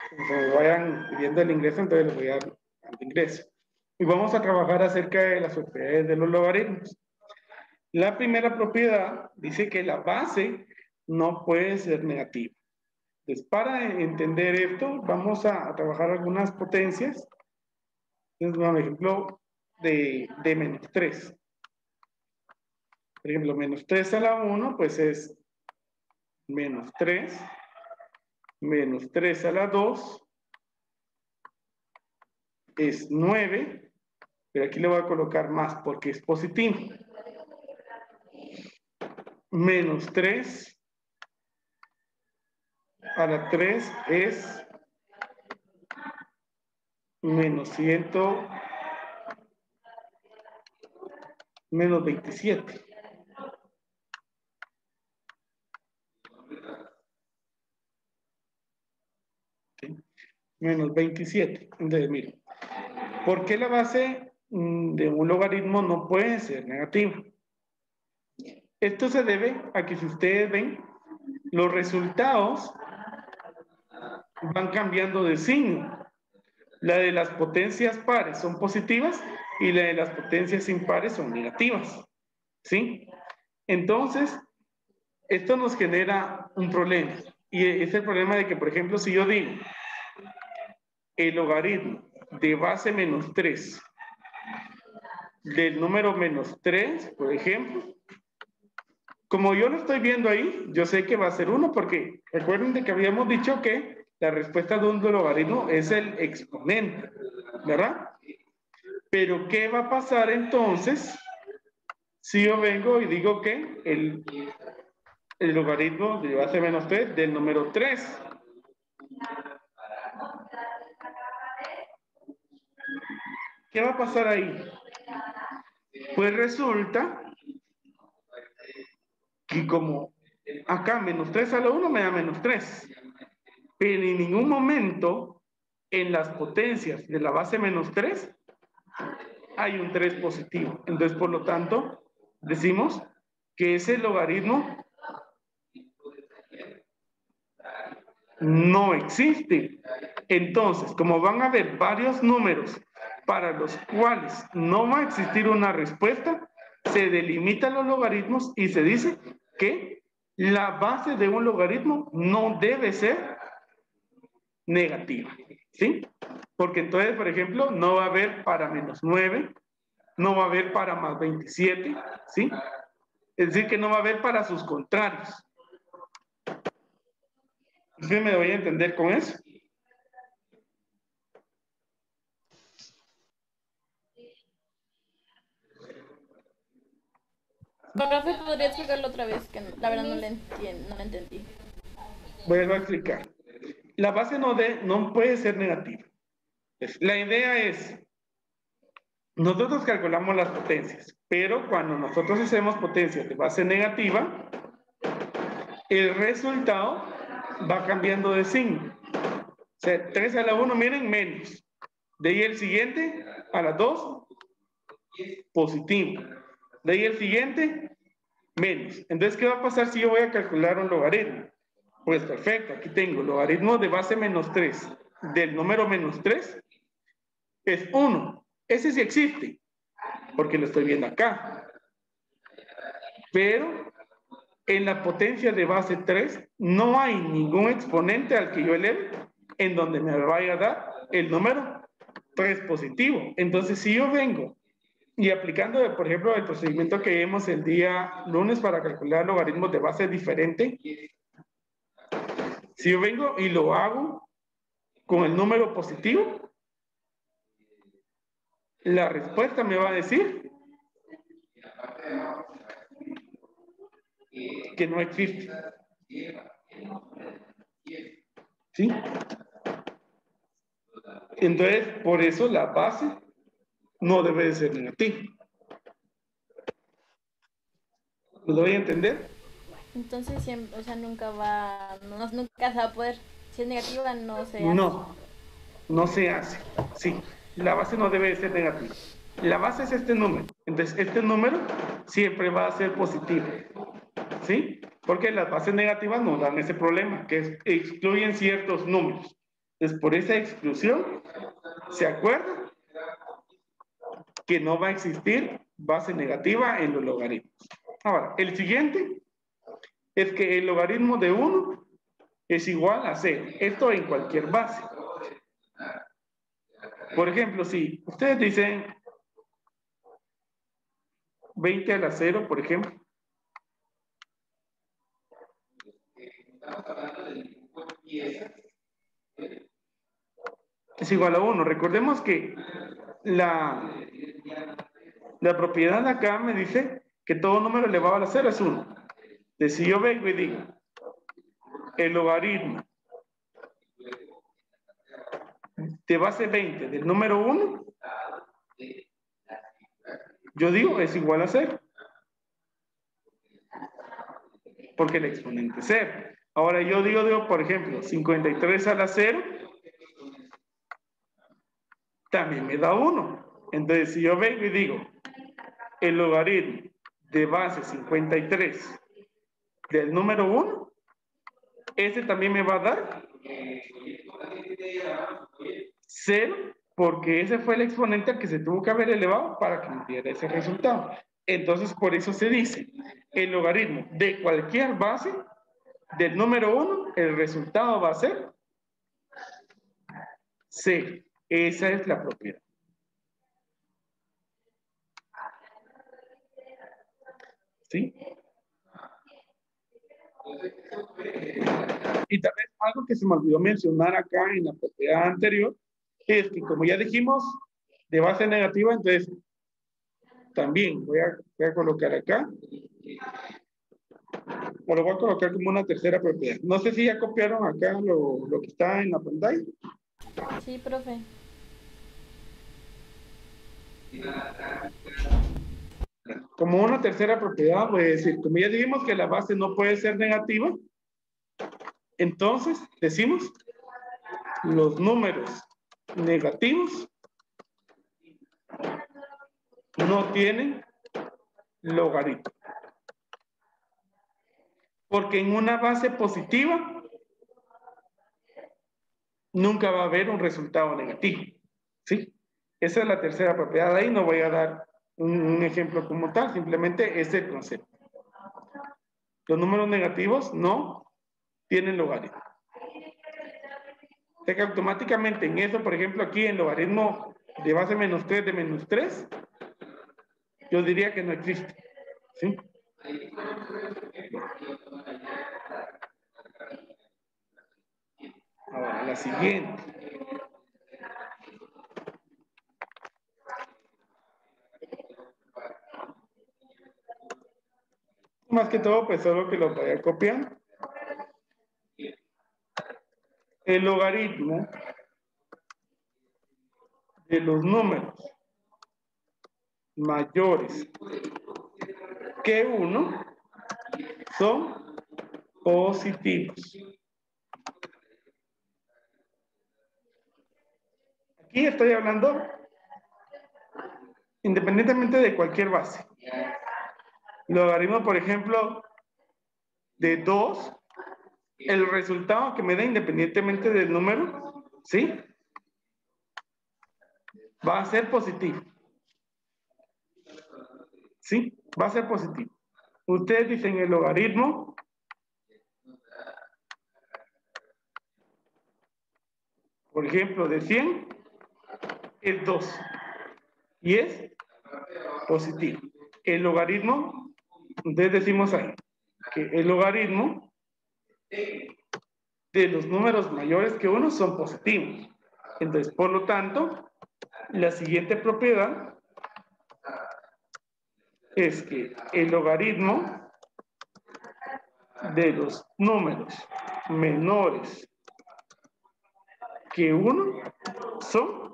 Como vayan pidiendo el ingreso, entonces les voy a dar el ingreso. Y vamos a trabajar acerca de las propiedades de los logaritmos. La primera propiedad dice que la base no puede ser negativa. Entonces, para entender esto, vamos a trabajar algunas potencias. Entonces, un ejemplo de menos 3. Por ejemplo, menos 3 a la 1, pues es menos 3, menos 3 a la 2, es 9, pero aquí le voy a colocar más porque es positivo. Menos 3 a la 3 es menos 100, menos 27. ¿Sí? Menos 27. Entonces, miren, ¿por qué la base de un logaritmo no puede ser negativa? Esto se debe a que si ustedes ven, los resultados van cambiando de signo. La de las potencias pares son positivas y la de las potencias impares son negativas. ¿Sí? Entonces, esto nos genera un problema. Y es el problema de que, por ejemplo, si yo digo el logaritmo de base menos 3 del número menos 3, por ejemplo, como yo lo estoy viendo ahí, yo sé que va a ser 1 porque recuerden de que habíamos dicho que la respuesta de un logaritmo es el exponente, ¿verdad? Pero ¿qué va a pasar entonces si yo vengo y digo que el logaritmo de base menos 3 del número 3? ¿Qué va a pasar ahí? Pues resulta que como acá menos 3 a la 1 me da menos 3, pero en ningún momento en las potencias de la base menos 3 hay un 3 positivo. Entonces, por lo tanto, decimos que ese logaritmo no existe. Entonces, como van a haber varios números para los cuales no va a existir una respuesta, se delimitan los logaritmos y se dice que la base de un logaritmo no debe ser negativa, ¿sí? Porque entonces, por ejemplo, no va a haber para menos 9, no va a haber para más 27, ¿sí? Es decir, que no va a haber para sus contrarios. ¿Sí me doy a entender con eso? Profe, ¿podría explicarlo otra vez? Que la verdad no le entiendo, no le entendí. Vuelvo a explicar. La base no puede ser negativa. La idea es, nosotros calculamos las potencias, pero cuando nosotros hacemos potencias de base negativa, el resultado va cambiando de signo. O sea, 3 a la 1, miren, menos. De ahí el siguiente, a las 2, positivo. De ahí el siguiente, menos. Entonces, ¿qué va a pasar si yo voy a calcular un logaritmo? Pues perfecto, aquí tengo logaritmo de base menos 3 del número menos 3 es 1. Ese sí existe, porque lo estoy viendo acá. Pero en la potencia de base 3 no hay ningún exponente al que yo eleve en donde me vaya a dar el número 3 positivo. Entonces, si yo vengo y aplicando, por ejemplo, el procedimiento que vimos el día lunes para calcular logaritmos de base diferente, si yo vengo y lo hago con el número positivo, la respuesta me va a decir que no existe. ¿Sí? Entonces, por eso la base no debe de ser negativa. ¿Lo doy a entender? Entonces, siempre, o sea, nunca se va a poder. Si es negativa, no se hace. No, no se hace. Sí, la base no debe de ser negativa. La base es este número. Entonces, este número siempre va a ser positivo. ¿Sí? Porque las bases negativas nos dan ese problema, que excluyen ciertos números. Entonces, por esa exclusión, ¿se acuerdan? Que no va a existir base negativa en los logaritmos. Ahora, el siguiente es que el logaritmo de 1 es igual a 0. Esto en cualquier base. Por ejemplo, si ustedes dicen 20 a la 0, por ejemplo, es igual a 1. Recordemos que la propiedad de acá me dice que todo número elevado a la 0 es 1. Entonces, si yo vengo y digo el logaritmo de base 20 del número 1, yo digo es igual a 0. Porque el exponente es 0. Ahora yo digo, por ejemplo, 53 a la 0, también me da 1. Entonces, si yo vengo y digo el logaritmo de base 53 del número 1, ese también me va a dar 0, porque ese fue el exponente al que se tuvo que haber elevado para que me diera ese resultado. Entonces, por eso se dice, el logaritmo de cualquier base del número 1, el resultado va a ser 0. Esa es la propiedad. ¿Sí? Y tal vez algo que se me olvidó mencionar acá en la propiedad anterior es que, como ya dijimos, de base negativa, entonces también voy a colocar acá, o lo voy a colocar como una tercera propiedad. No sé si ya copiaron acá lo que está en la pantalla. Sí, profe. Como una tercera propiedad, voy a decir, como ya dijimos que la base no puede ser negativa, entonces decimos los números negativos no tienen logaritmo. Porque en una base positiva nunca va a haber un resultado negativo. ¿Sí? Esa es la tercera propiedad. Ahí no voy a dar un ejemplo como tal, simplemente es el concepto. Los números negativos no tienen logaritmo. O sea que automáticamente en eso, por ejemplo, aquí en logaritmo de base menos 3 de menos 3, yo diría que no existe. ¿Sí? Ahora, la siguiente. Más que todo, pues solo que lo vaya copiando. El logaritmo de los números mayores que 1 son positivos. Aquí estoy hablando independientemente de cualquier base. Logaritmo, por ejemplo, de 2, el resultado que me da independientemente del número, ¿sí? Va a ser positivo. ¿Sí? Va a ser positivo. Ustedes dicen el logaritmo por ejemplo, de 100 es 2 y es positivo. El logaritmo, entonces decimos ahí que el logaritmo de los números mayores que 1 son positivos. Entonces, por lo tanto, la siguiente propiedad es que el logaritmo de los números menores que 1 son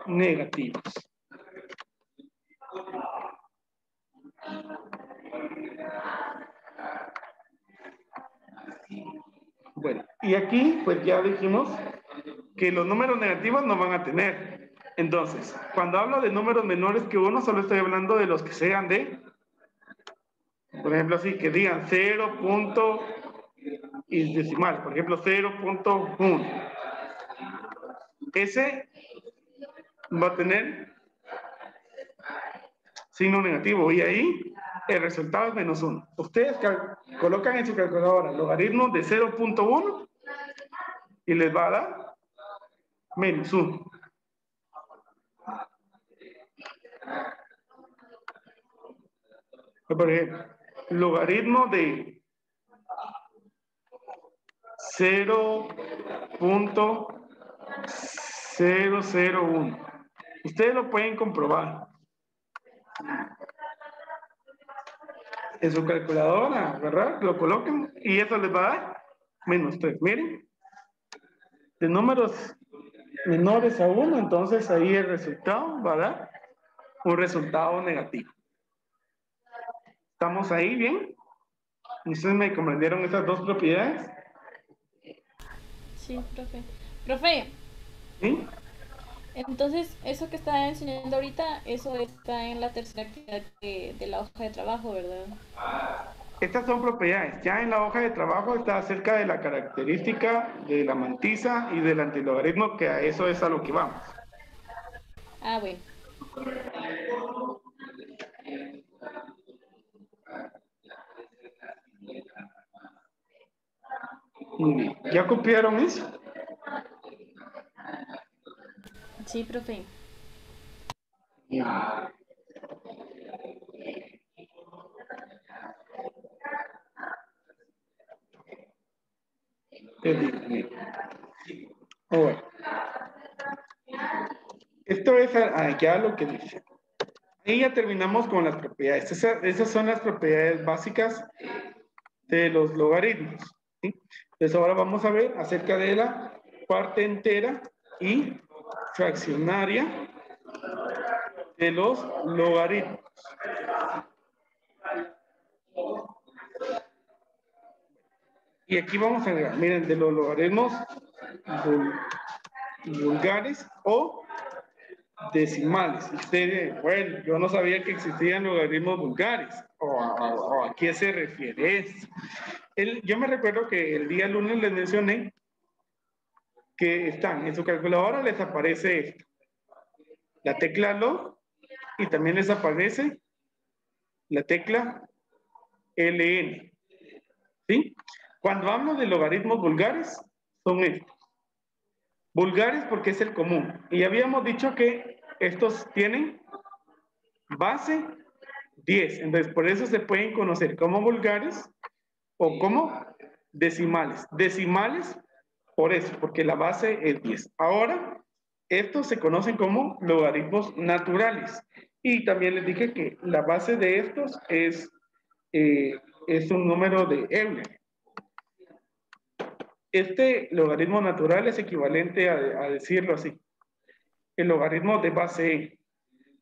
negativos. Bueno, y aquí pues ya dijimos que los números negativos no van a tener. Entonces, cuando hablo de números menores que 1, solo estoy hablando de los que sean de, por ejemplo, así, que digan 0. y decimales, por ejemplo 0.1. Ese va a tener signo negativo y ahí el resultado es menos 1. Ustedes colocan en su calculadora logaritmos de 0.1 y les va a dar menos 1. Por ejemplo, logaritmo de 0.001. Ustedes lo pueden comprobar en su calculadora, ¿verdad? Lo colocan y eso les va a dar menos 3. Miren, de números menores a 1, entonces ahí el resultado va a dar un resultado negativo. ¿Estamos ahí bien? ¿Ustedes me comprendieron estas dos propiedades? Sí, profe. Profe, ¿Sí? entonces eso que está enseñando ahorita, eso está en la tercera actividad de la hoja de trabajo, ¿verdad? Estas son propiedades. Ya en la hoja de trabajo está acerca de la característica de la mantisa y del antilogaritmo, que a eso es a lo que vamos. Ah, bueno. Muy bien. ¿Ya copiaron eso? Sí, profe. Bien. Bien. Ahora, esto es ya lo que dice. Ahí ya terminamos con las propiedades. Esas son las propiedades básicas de los logaritmos. ¿Sí? Entonces ahora vamos a ver acerca de la parte entera y fraccionaria de los logaritmos. Y aquí vamos a ver, miren, de los logaritmos vulgares o decimales. Ustedes, bueno, yo no sabía que existían logaritmos vulgares. ¿O a qué se refiere esto? Yo me recuerdo que el día lunes les mencioné que están en su calculadora, les aparece esto, la tecla log, y también les aparece la tecla ln. ¿Sí? Cuando hablo de logaritmos vulgares, son estos. Vulgares porque es el común. Y habíamos dicho que estos tienen base 10. Entonces, por eso se pueden conocer como vulgares o como decimales. Decimales, por eso, porque la base es 10. Ahora, estos se conocen como logaritmos naturales. Y también les dije que la base de estos es un número de Euler. Este logaritmo natural es equivalente a decirlo así, el logaritmo de base n.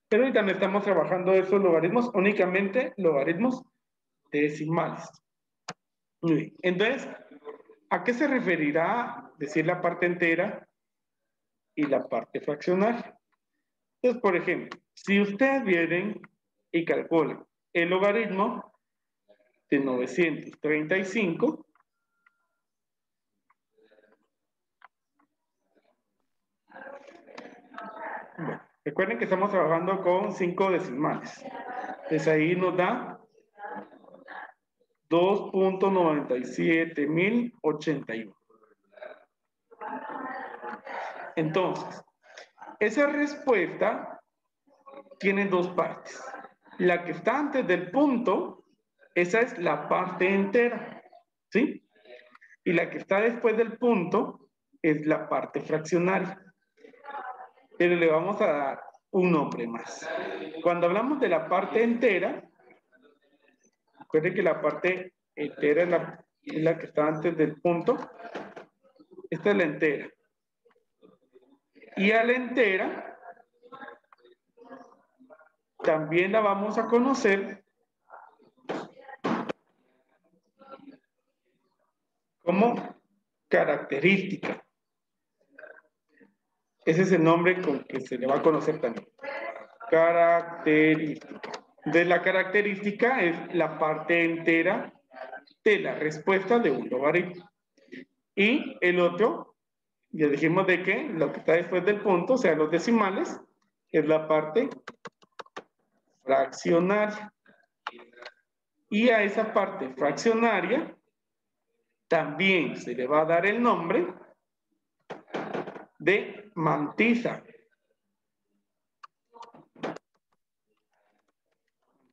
Pero ahorita no estamos trabajando esos logaritmos, únicamente logaritmos decimales. Muy bien. Entonces, ¿a qué se referirá decir la parte entera y la parte fraccionaria? Entonces, por ejemplo, si ustedes vienen y calculan el logaritmo de 935, bueno, recuerden que estamos trabajando con 5 decimales. Entonces ahí nos da 2.97081. Entonces, esa respuesta tiene dos partes. La que está antes del punto, esa es la parte entera, ¿sí? Y la que está después del punto es la parte fraccionaria. Pero le vamos a dar un nombre más. Cuando hablamos de la parte entera, recuerden que la parte entera es la que está antes del punto. Esta es la entera. Y a la entera también la vamos a conocer como característica. Ese es el nombre con que se le va a conocer también. Característica. De la característica es la parte entera de la respuesta de un logaritmo. Y el otro, ya dijimos de que lo que está después del punto, o sea, los decimales, es la parte fraccionaria. Y a esa parte fraccionaria también se le va a dar el nombre de mantisa.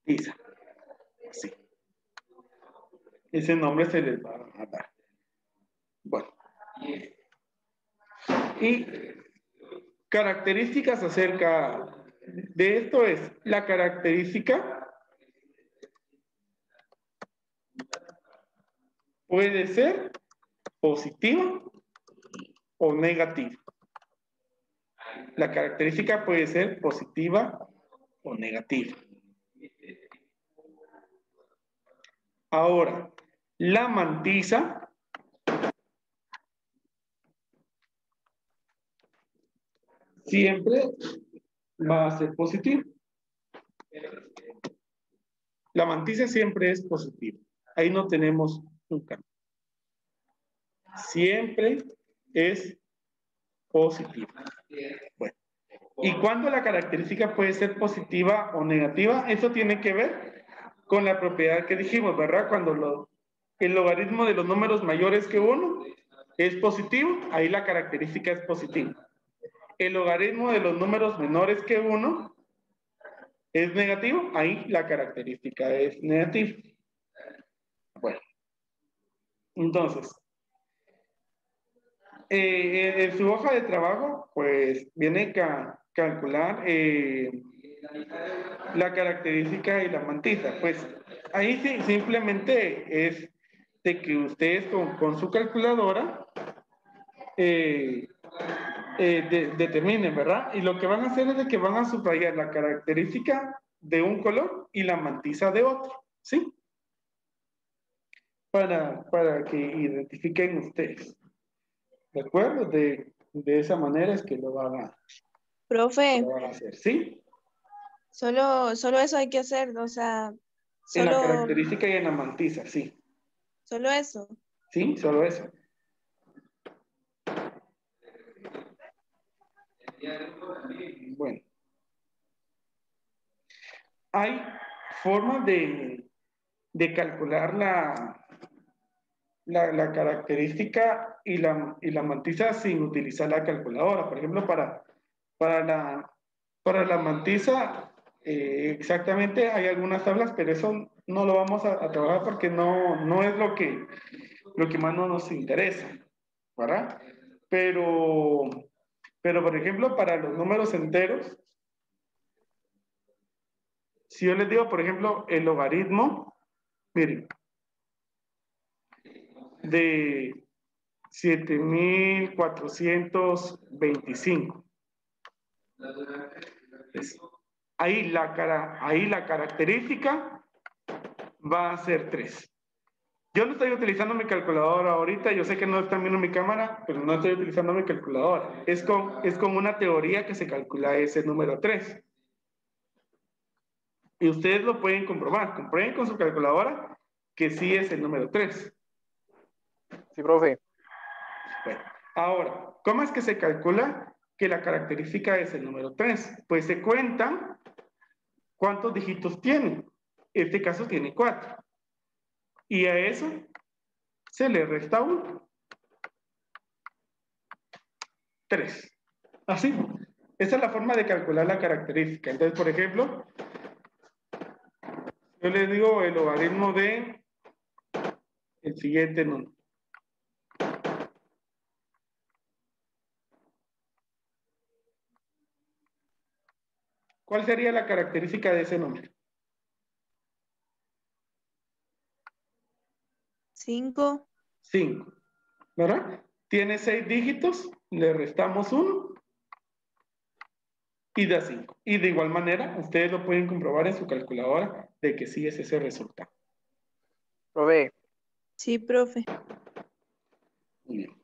Mantisa. Sí. Ese nombre se les va a dar. Bueno. Y características acerca de esto es la característica puede ser positiva o negativa. La característica puede ser positiva o negativa. Ahora, la mantisa siempre va a ser positiva. La mantisa siempre es positiva. Ahí no tenemos un cambio. Siempre es positiva. Bueno. ¿Y cuándo la característica puede ser positiva o negativa? Eso tiene que ver con la propiedad que dijimos, ¿verdad? Cuando el logaritmo de los números mayores que 1 es positivo, ahí la característica es positiva. El logaritmo de los números menores que 1 es negativo, ahí la característica es negativa. Bueno, entonces, en su hoja de trabajo, pues viene a calcular la característica y la mantisa. Pues ahí sí, simplemente es de que ustedes con su calculadora determinen, ¿verdad? Y lo que van a hacer es de que van a subrayar la característica de un color y la mantisa de otro, ¿sí? Para que identifiquen ustedes. ¿De acuerdo? De esa manera es que lo van a Profe, hacer, ¿sí? solo eso hay que hacer, o sea, En la solo, característica y en la mantisa, sí. solo eso. Sí, solo eso. Bueno. Hay formas de calcular la característica y la mantisa sin utilizar la calculadora. Por ejemplo, para la mantisa, exactamente hay algunas tablas, pero eso no lo vamos a trabajar porque no es lo que más no nos interesa, ¿verdad? Pero, por ejemplo, para los números enteros, si yo les digo, por ejemplo, el logaritmo, miren, de 7.425. Ahí la característica va a ser 3. Yo no estoy utilizando mi calculadora ahorita, yo sé que no están viendo mi cámara, pero no estoy utilizando mi calculadora. Es con una teoría que se calcula ese número 3. Y ustedes lo pueden comprobar. Comprueben con su calculadora que sí es el número 3. Sí, profe. Bueno, ahora, ¿cómo es que se calcula que la característica es el número 3? Pues se cuentan cuántos dígitos tiene. En este caso tiene 4. Y a eso se le resta 1. 3. Así. Esa es la forma de calcular la característica. Entonces, por ejemplo, yo le digo el logaritmo de el siguiente número. ¿Cuál sería la característica de ese número? 5. 5. ¿Verdad? Tiene 6 dígitos, le restamos 1 y da 5. Y de igual manera, ustedes lo pueden comprobar en su calculadora de que sí es ese resultado. Profe. Sí, profe. Muy bien.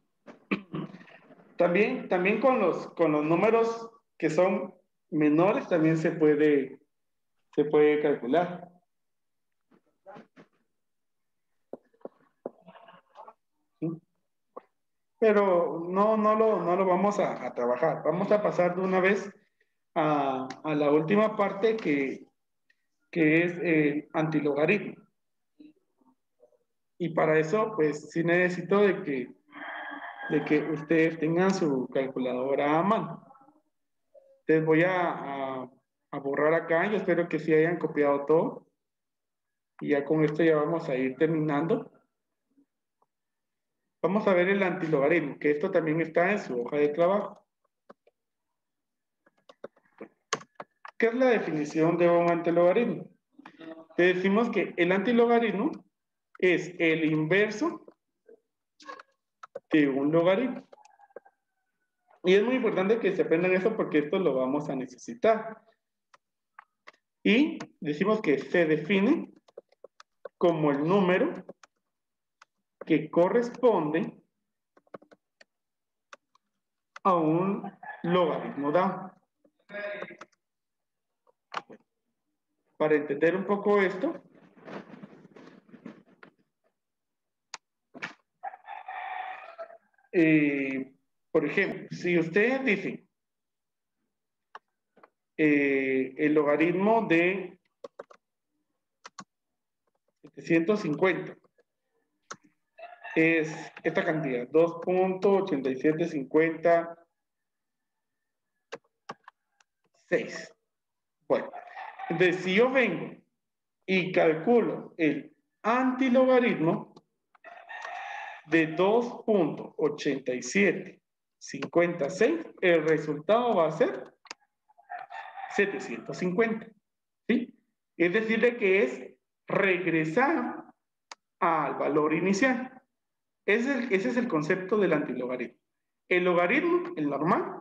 También con los números que son menores también se puede calcular. ¿sí? Pero no lo vamos a trabajar. Vamos a pasar de una vez a la última parte que es antilogaritmo. Y para eso, pues sí necesito de que ustedes tengan su calculadora a mano. Les voy a borrar acá. Yo espero que sí hayan copiado todo. Y ya con esto ya vamos a ir terminando. Vamos a ver el antilogaritmo, que esto también está en su hoja de trabajo. ¿Qué es la definición de un antilogaritmo? Te decimos que el antilogaritmo es el inverso de un logaritmo. Y es muy importante que se aprendan eso porque esto lo vamos a necesitar. Y decimos que se define como el número que corresponde a un logaritmo dado. Para entender un poco esto, por ejemplo, si ustedes dicen el logaritmo de 750 es esta cantidad, 2.8756. Bueno, entonces si yo vengo y calculo el antilogaritmo de 2.8756, el resultado va a ser 750. ¿Sí? Es decir, de que es regresar al valor inicial. Ese es el concepto del antilogaritmo. El logaritmo, el normal,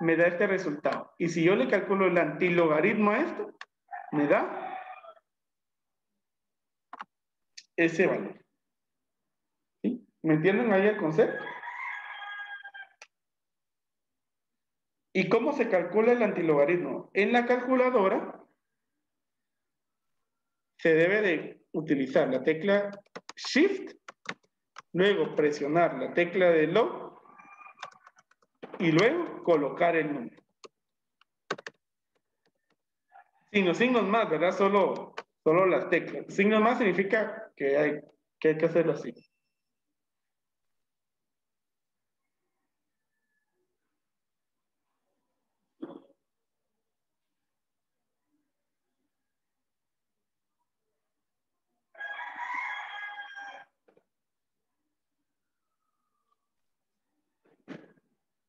me da este resultado. Y si yo le calculo el antilogaritmo a esto, me da ese valor. ¿Sí? ¿Me entienden ahí el concepto? ¿Y cómo se calcula el antilogaritmo? En la calculadora se debe de utilizar la tecla Shift, luego presionar la tecla de log y luego colocar el número. Sin los signos más, ¿verdad? Solo las teclas. Signos más significa que hay que hacerlo así.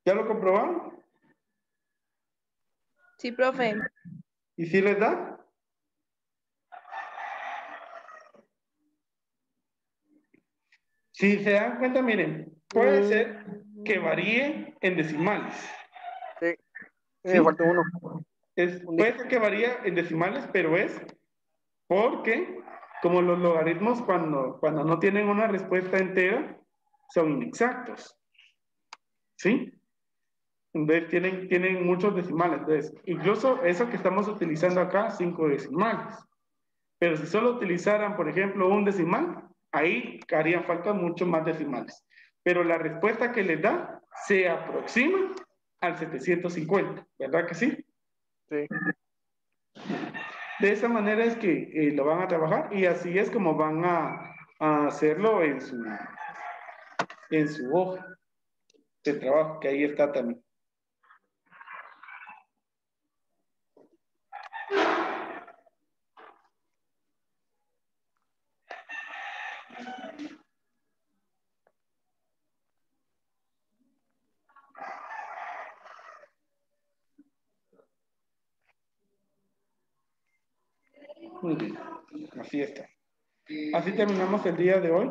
¿Ya lo comprobaron? Sí, profe. ¿Y si les da? Si se dan cuenta, miren, puede ser que varíe en decimales. Sí, ¿Sí? me falta uno. Puede ser que varíe en decimales, pero es porque, como los logaritmos cuando no tienen una respuesta entera, son inexactos. ¿Sí? Entonces tienen muchos decimales. Entonces, incluso eso que estamos utilizando acá, 5 decimales. Pero si solo utilizaran, por ejemplo, un decimal, ahí harían falta mucho más decimales. Pero la respuesta que les da se aproxima al 750, ¿verdad que sí? Sí. De esa manera es que lo van a trabajar y así es como van a hacerlo en su hoja de trabajo, que ahí está también. Muy bien, así está. Así terminamos el día de hoy.